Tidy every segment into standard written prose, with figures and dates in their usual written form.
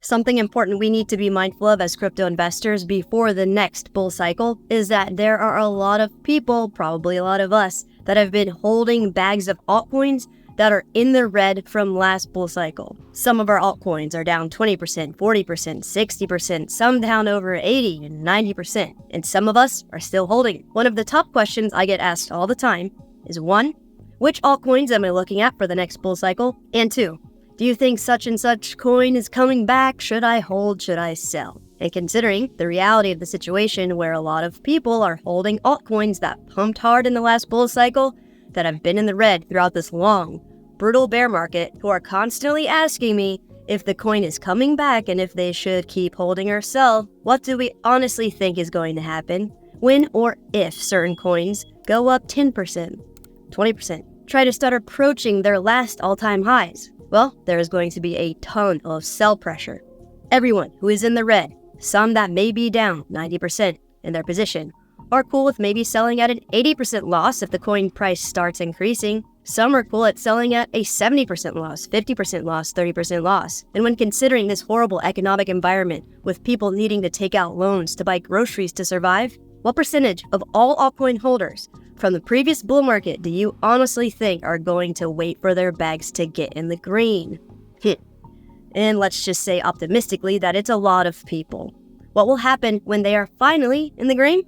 Something important we need to be mindful of as crypto investors before the next bull cycle is that there are a lot of people, probably a lot of us, that have been holding bags of altcoins that are in the red from last bull cycle. Some of our altcoins are down 20%, 40%, 60%, some down over 80 and 90%, and some of us are still holding it. One of the top questions I get asked all the time is 1, which altcoins am I looking at for the next bull cycle? And 2, do you think such and such coin is coming back? Should I hold? Should I sell? And considering the reality of the situation where a lot of people are holding altcoins that pumped hard in the last bull cycle, that have been in the red throughout this long, brutal bear market, who are constantly asking me if the coin is coming back and if they should keep holding or sell, what do we honestly think is going to happen when or if certain coins go up 10%, 20%, try to start approaching their last all-time highs? Well, there is going to be a ton of sell pressure. Everyone who is in the red, some that may be down 90% in their position, are cool with maybe selling at an 80% loss if the coin price starts increasing. Some are cool at selling at a 70% loss, 50% loss, 30% loss. And when considering this horrible economic environment with people needing to take out loans to buy groceries to survive, what percentage of all altcoin holders from the previous bull market do you honestly think are going to wait for their bags to get in the green? And let's just say optimistically that it's a lot of people. What will happen when they are finally in the green?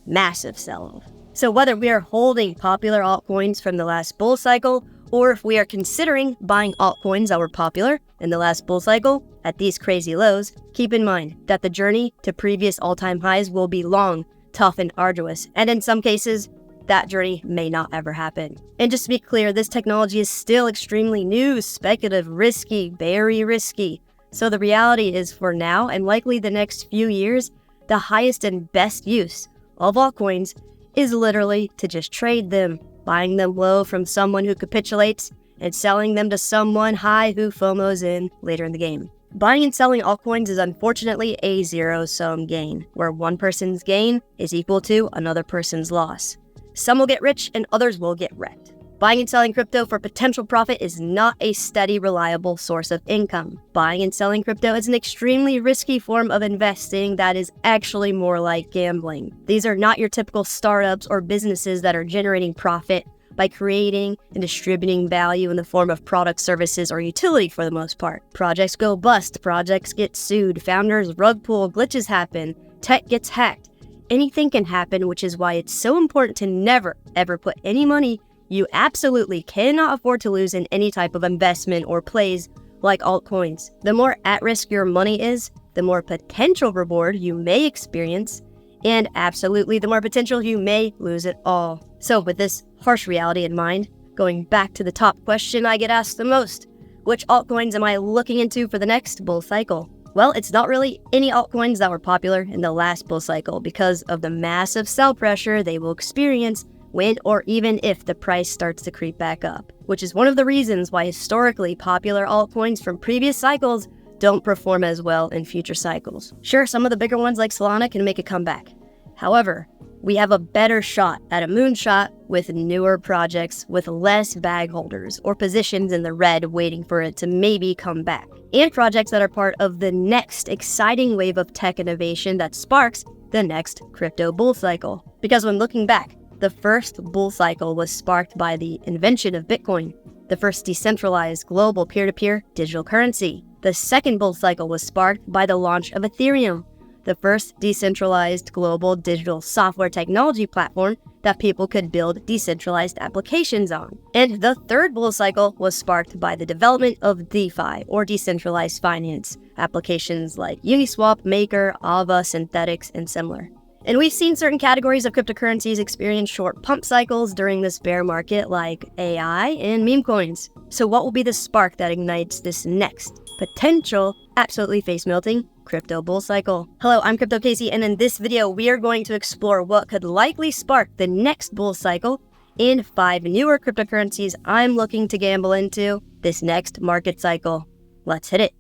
Massive sell-off. So whether we are holding popular altcoins from the last bull cycle, or if we are considering buying altcoins that were popular in the last bull cycle at these crazy lows, keep in mind that the journey to previous all-time highs will be long, tough, and arduous, and in some cases, that journey may not ever happen. And just to be clear, this technology is still extremely new, speculative, risky, very risky. So the reality is, for now, and likely the next few years, the highest and best use of altcoins is literally to just trade them, buying them low from someone who capitulates and selling them to someone high who FOMOs in later in the game. Buying and selling altcoins is unfortunately a zero-sum gain, where one person's gain is equal to another person's loss. Some will get rich and others will get wrecked. Buying and selling crypto for potential profit is not a steady, reliable source of income. Buying and selling crypto is an extremely risky form of investing that is actually more like gambling. These are not your typical startups or businesses that are generating profit by creating and distributing value in the form of products, services, or utility for the most part. Projects go bust, projects get sued, founders rug pull, glitches happen, tech gets hacked. Anything can happen, which is why it's so important to never, ever put any money you absolutely cannot afford to lose in any type of investment or plays like altcoins. The more at risk your money is, the more potential reward you may experience, and absolutely the more potential you may lose it all. So with this harsh reality in mind, going back to the top question I get asked the most, which altcoins am I looking into for the next bull cycle? Well, it's not really any altcoins that were popular in the last bull cycle because of the massive sell pressure they will experience when or even if the price starts to creep back up, which is one of the reasons why historically popular altcoins from previous cycles don't perform as well in future cycles. Sure, some of the bigger ones like Solana can make a comeback. However, we have a better shot at a moonshot with newer projects with less bag holders or positions in the red waiting for it to maybe come back, and projects that are part of the next exciting wave of tech innovation that sparks the next crypto bull cycle. Because when looking back, the first bull cycle was sparked by the invention of Bitcoin, the first decentralized global peer-to-peer digital currency. The second bull cycle was sparked by the launch of Ethereum, the first decentralized global digital software technology platform that people could build decentralized applications on. And the third bull cycle was sparked by the development of DeFi, or decentralized finance, applications like Uniswap, Maker, Ava, Synthetics, and similar. And we've seen certain categories of cryptocurrencies experience short pump cycles during this bear market, like AI and meme coins. So what will be the spark that ignites this next potential, absolutely face-melting crypto bull cycle? Hello, I'm Crypto Casey, and in this video, we are going to explore what could likely spark the next bull cycle and 5 newer cryptocurrencies I'm looking to gamble into this next market cycle. Let's hit it.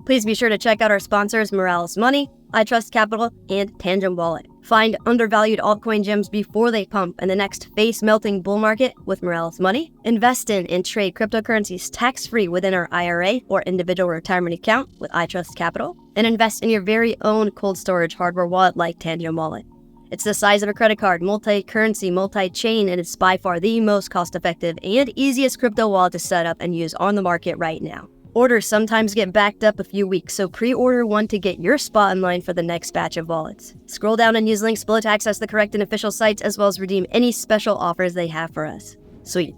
Please be sure to check out our sponsors, Morales Money, I Trust Capital, and Tangent Wallet. Find undervalued altcoin gems before they pump in the next face-melting bull market with Morales Money. Invest in and trade cryptocurrencies tax-free within our IRA or individual retirement account with iTrust Capital. And invest in your very own cold storage hardware wallet like Tangent Wallet. It's the size of a credit card, multi-currency, multi-chain, and it's by far the most cost-effective and easiest crypto wallet to set up and use on the market right now. Orders sometimes get backed up a few weeks, so pre-order one to get your spot in line for the next batch of wallets. Scroll down and use links below to access the correct and official sites, as well as redeem any special offers they have for us. Sweet.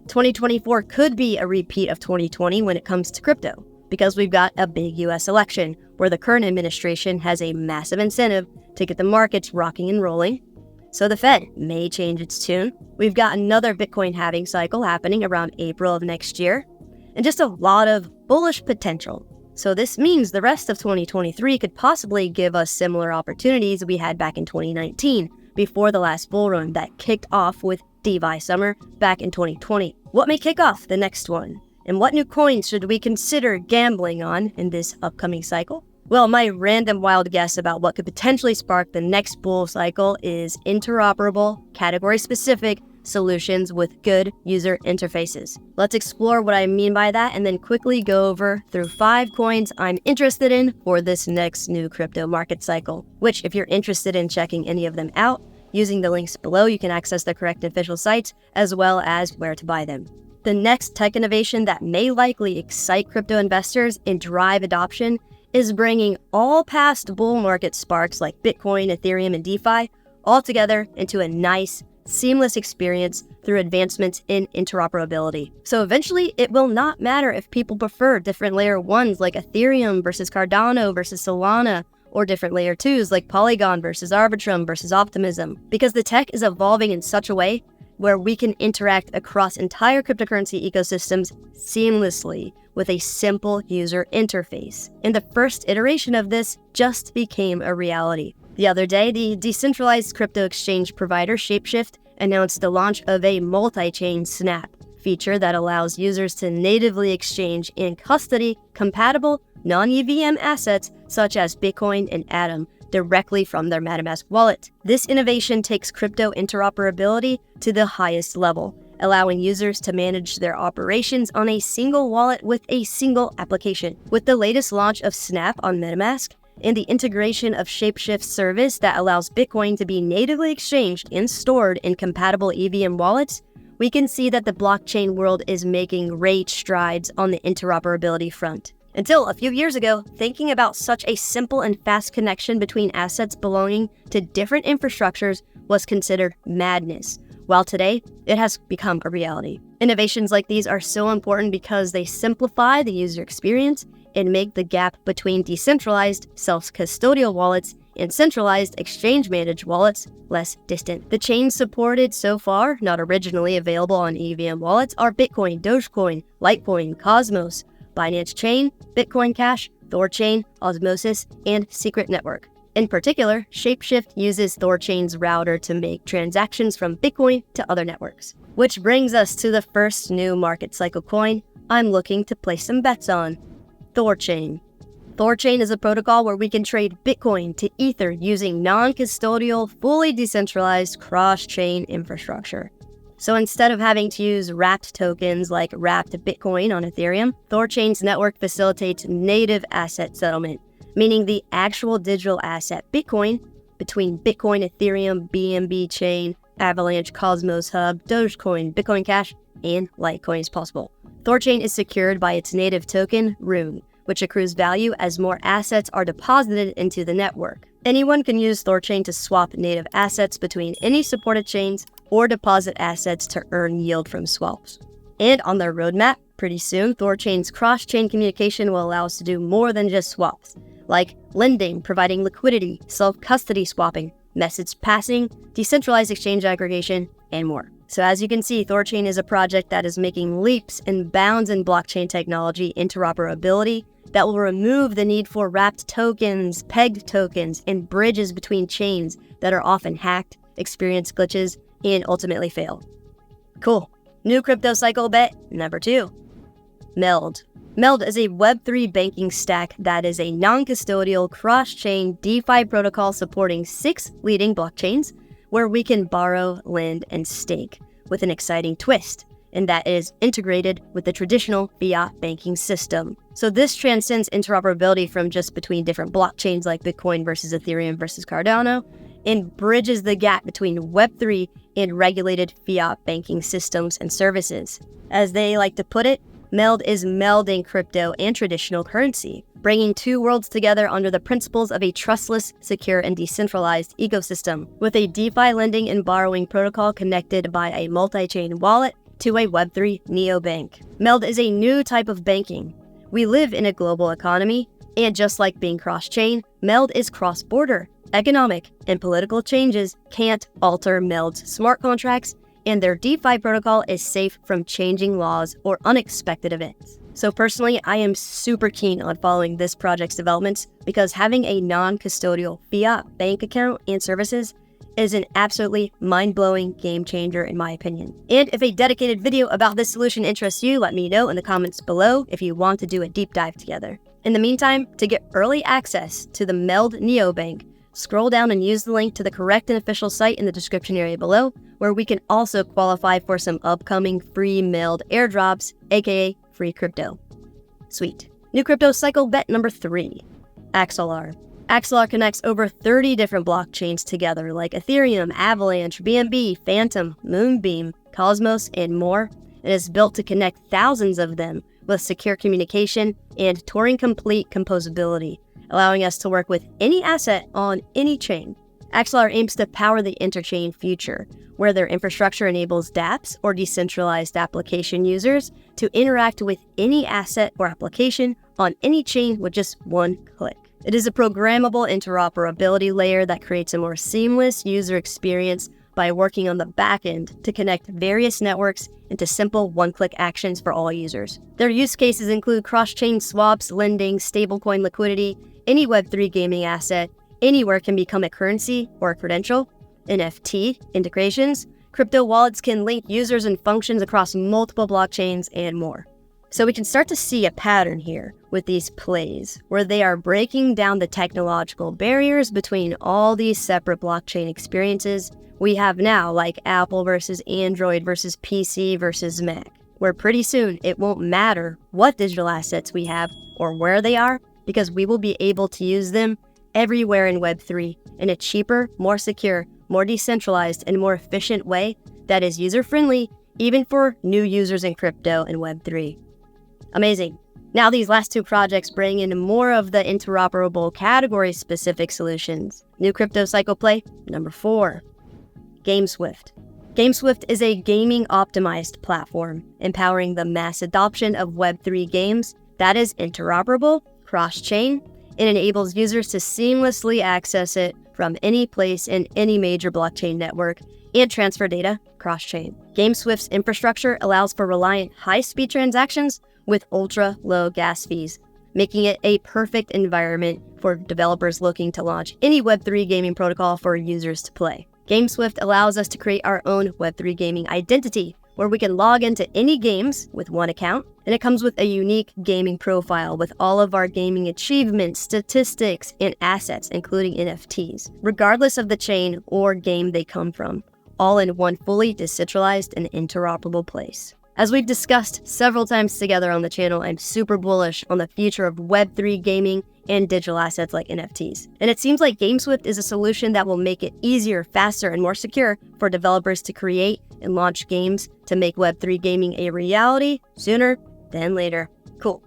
2024 could be a repeat of 2020 when it comes to crypto, because we've got a big US election, where the current administration has a massive incentive to get the markets rocking and rolling. So the Fed may change its tune. We've got another Bitcoin halving cycle happening around April of next year, and just a lot of bullish potential. So this means the rest of 2023 could possibly give us similar opportunities we had back in 2019, before the last bull run that kicked off with DeFi summer back in 2020. What may kick off the next one? And what new coins should we consider gambling on in this upcoming cycle? Well, my random wild guess about what could potentially spark the next bull cycle is interoperable, category-specific solutions with good user interfaces. Let's explore what I mean by that and then quickly go over through 5 coins I'm interested in for this next new crypto market cycle, which if you're interested in checking any of them out, using the links below, you can access the correct official sites as well as where to buy them. The next tech innovation that may likely excite crypto investors and drive adoption is bringing all past bull market sparks like Bitcoin, Ethereum, and DeFi all together into a nice, seamless experience through advancements in interoperability. So eventually, it will not matter if people prefer different layer 1s like Ethereum versus Cardano versus Solana, or different layer 2s like Polygon versus Arbitrum versus Optimism, because the tech is evolving in such a way where we can interact across entire cryptocurrency ecosystems seamlessly with a simple user interface. And the first iteration of this just became a reality. The other day, the decentralized crypto exchange provider Shapeshift announced the launch of a multi-chain Snap feature that allows users to natively exchange and custody compatible non-EVM assets such as Bitcoin and Atom directly from their MetaMask wallet. This innovation takes crypto interoperability to the highest level, allowing users to manage their operations on a single wallet with a single application. With the latest launch of Snap on MetaMask, and the integration of Shapeshift's service that allows Bitcoin to be natively exchanged and stored in compatible EVM wallets, we can see that the blockchain world is making great strides on the interoperability front. Until a few years ago, thinking about such a simple and fast connection between assets belonging to different infrastructures was considered madness, while today, it has become a reality. Innovations like these are so important because they simplify the user experience and make the gap between decentralized self-custodial wallets and centralized exchange-managed wallets less distant. The chains supported so far, not originally available on EVM wallets, are Bitcoin, Dogecoin, Litecoin, Cosmos, Binance Chain, Bitcoin Cash, Thorchain, Osmosis, and Secret Network. In particular, Shapeshift uses Thorchain's router to make transactions from Bitcoin to other networks. Which brings us to the first new market cycle coin I'm looking to place some bets on, Thorchain. Thorchain is a protocol where we can trade Bitcoin to Ether using non-custodial, fully decentralized cross-chain infrastructure. So instead of having to use wrapped tokens like wrapped Bitcoin on Ethereum, Thorchain's network facilitates native asset settlement, meaning the actual digital asset Bitcoin between Bitcoin, Ethereum, BNB Chain, Avalanche, Cosmos Hub, Dogecoin, Bitcoin Cash, and Litecoin is possible. Thorchain is secured by its native token, Rune, which accrues value as more assets are deposited into the network. Anyone can use Thorchain to swap native assets between any supported chains or deposit assets to earn yield from swaps. And on their roadmap, pretty soon, Thorchain's cross-chain communication will allow us to do more than just swaps, like lending, providing liquidity, self-custody swapping, message passing, decentralized exchange aggregation, and more. So as you can see, Thorchain is a project that is making leaps and bounds in blockchain technology interoperability that will remove the need for wrapped tokens, pegged tokens, and bridges between chains that are often hacked, experience glitches, and ultimately fail. Cool. New crypto cycle bet number 2. Meld. Meld is a Web3 banking stack that is a non-custodial cross-chain DeFi protocol supporting 6 leading blockchains where we can borrow, lend, and stake, with an exciting twist in that it is integrated with the traditional fiat banking system. So this transcends interoperability from just between different blockchains like Bitcoin versus Ethereum versus Cardano, and bridges the gap between Web3 and regulated fiat banking systems and services. As they like to put it, Meld is melding crypto and traditional currency, bringing two worlds together under the principles of a trustless, secure, and decentralized ecosystem, with a DeFi lending and borrowing protocol connected by a multi-chain wallet to a Web3 neobank. Meld is a new type of banking. We live in a global economy, and just like being cross-chain, Meld is cross-border. Economic and political changes can't alter Meld's smart contracts, and their DeFi protocol is safe from changing laws or unexpected events. So personally, I am super keen on following this project's developments because having a non-custodial fiat bank account and services is an absolutely mind-blowing game changer in my opinion. And if a dedicated video about this solution interests you, let me know in the comments below if you want to do a deep dive together. In the meantime, to get early access to the Meld neobank, scroll down and use the link to the correct and official site in the description area below, where we can also qualify for some upcoming free Meld airdrops, aka free crypto. Sweet. New crypto cycle bet number 3, axelar. Axelar connects over 30 different blockchains together like Ethereum, Avalanche, BNB, Phantom, Moonbeam, Cosmos, and more. It is built to connect thousands of them with secure communication and Turing-complete composability, allowing us to work with any asset on any chain. Axelar aims to power the interchain future, where their infrastructure enables dApps or decentralized application users to interact with any asset or application on any chain with just one click. It is a programmable interoperability layer that creates a more seamless user experience by working on the back end to connect various networks into simple one-click actions for all users. Their use cases include cross-chain swaps, lending, stablecoin liquidity. Any Web3 gaming asset anywhere can become a currency or a credential. NFT integrations. Crypto wallets can link users and functions across multiple blockchains and more. So we can start to see a pattern here with these plays where they are breaking down the technological barriers between all these separate blockchain experiences we have now, like Apple versus Android versus PC versus Mac, where pretty soon it won't matter what digital assets we have or where they are, because we will be able to use them everywhere in Web3 in a cheaper, more secure, more decentralized, and more efficient way that is user-friendly even for new users in crypto and Web3. Amazing. Now these last two projects bring in more of the interoperable category-specific solutions. New crypto cycle play number 4, GameSwift. GameSwift is a gaming-optimized platform empowering the mass adoption of Web3 games that is interoperable, cross-chain, and enables users to seamlessly access it from any place in any major blockchain network and transfer data cross-chain. GameSwift's infrastructure allows for reliant high-speed transactions with ultra-low gas fees, making it a perfect environment for developers looking to launch any Web3 gaming protocol for users to play. GameSwift allows us to create our own Web3 gaming identity, where we can log into any games with one account, and it comes with a unique gaming profile with all of our gaming achievements, statistics, and assets, including NFTs, regardless of the chain or game they come from, all in one fully decentralized and interoperable place. As we've discussed several times together on the channel, I'm super bullish on the future of Web3 gaming and digital assets like NFTs. And it seems like GameSwift is a solution that will make it easier, faster, and more secure for developers to create and launch games to make Web3 gaming a reality sooner than later. Cool.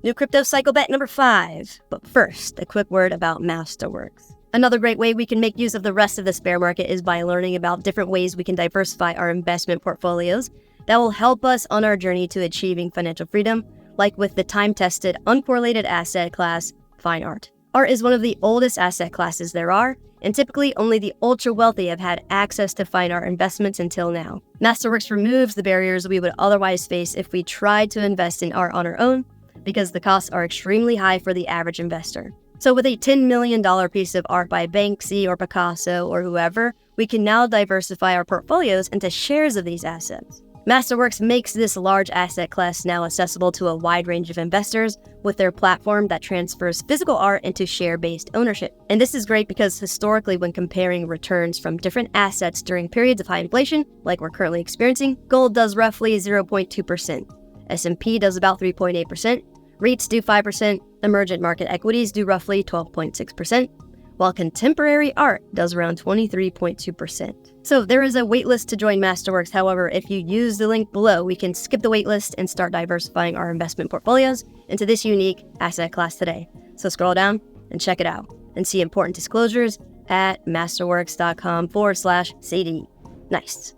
New crypto cycle bet number 5. But first, a quick word about Masterworks. Another great way we can make use of the rest of this bear market is by learning about different ways we can diversify our investment portfolios that will help us on our journey to achieving financial freedom, like with the time-tested, uncorrelated asset class, fine art. Art is one of the oldest asset classes there are, and typically only the ultra-wealthy have had access to fine art investments until now. Masterworks removes the barriers we would otherwise face if we tried to invest in art on our own, because the costs are extremely high for the average investor. So with a $10 million piece of art by Banksy or Picasso or whoever, we can now diversify our portfolios into shares of these assets. Masterworks makes this large asset class now accessible to a wide range of investors with their platform that transfers physical art into share-based ownership. And this is great because historically, when comparing returns from different assets during periods of high inflation, like we're currently experiencing, gold does roughly 0.2%, S&P does about 3.8%, REITs do 5%, emergent market equities do roughly 12.6%, while contemporary art does around 23.2%. So there is a waitlist to join Masterworks. However, if you use the link below, we can skip the waitlist and start diversifying our investment portfolios into this unique asset class today. So scroll down and check it out and see important disclosures at masterworks.com/CD. Nice.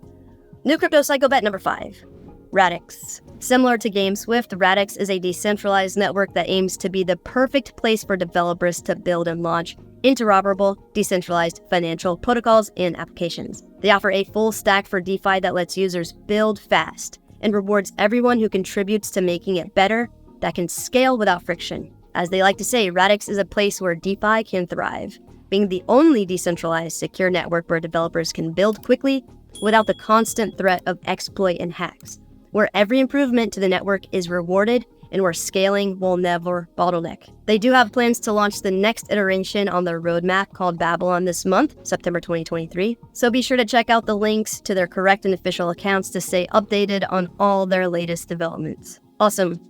New crypto cycle bet number 5, Radix. Similar to GameShift, Radix is a decentralized network that aims to be the perfect place for developers to build and launch interoperable, decentralized financial protocols and applications. They offer a full stack for DeFi that lets users build fast and rewards everyone who contributes to making it better, that can scale without friction. As they like to say, Radix is a place where DeFi can thrive, being the only decentralized, secure network where developers can build quickly without the constant threat of exploit and hacks, where every improvement to the network is rewarded and where scaling will never bottleneck. They do have plans to launch the next iteration on their roadmap called Babylon this month, September 2023. So be sure to check out the links to their correct and official accounts to stay updated on all their latest developments. Awesome.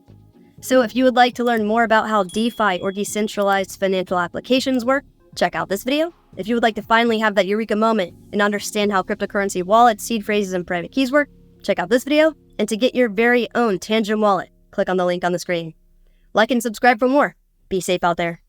So if you would like to learn more about how DeFi or decentralized financial applications work, check out this video. If you would like to finally have that eureka moment and understand how cryptocurrency wallets, seed phrases, and private keys work, check out this video. And to get your very own Tangent wallet, click on the link on the screen. Like and subscribe for more. Be safe out there.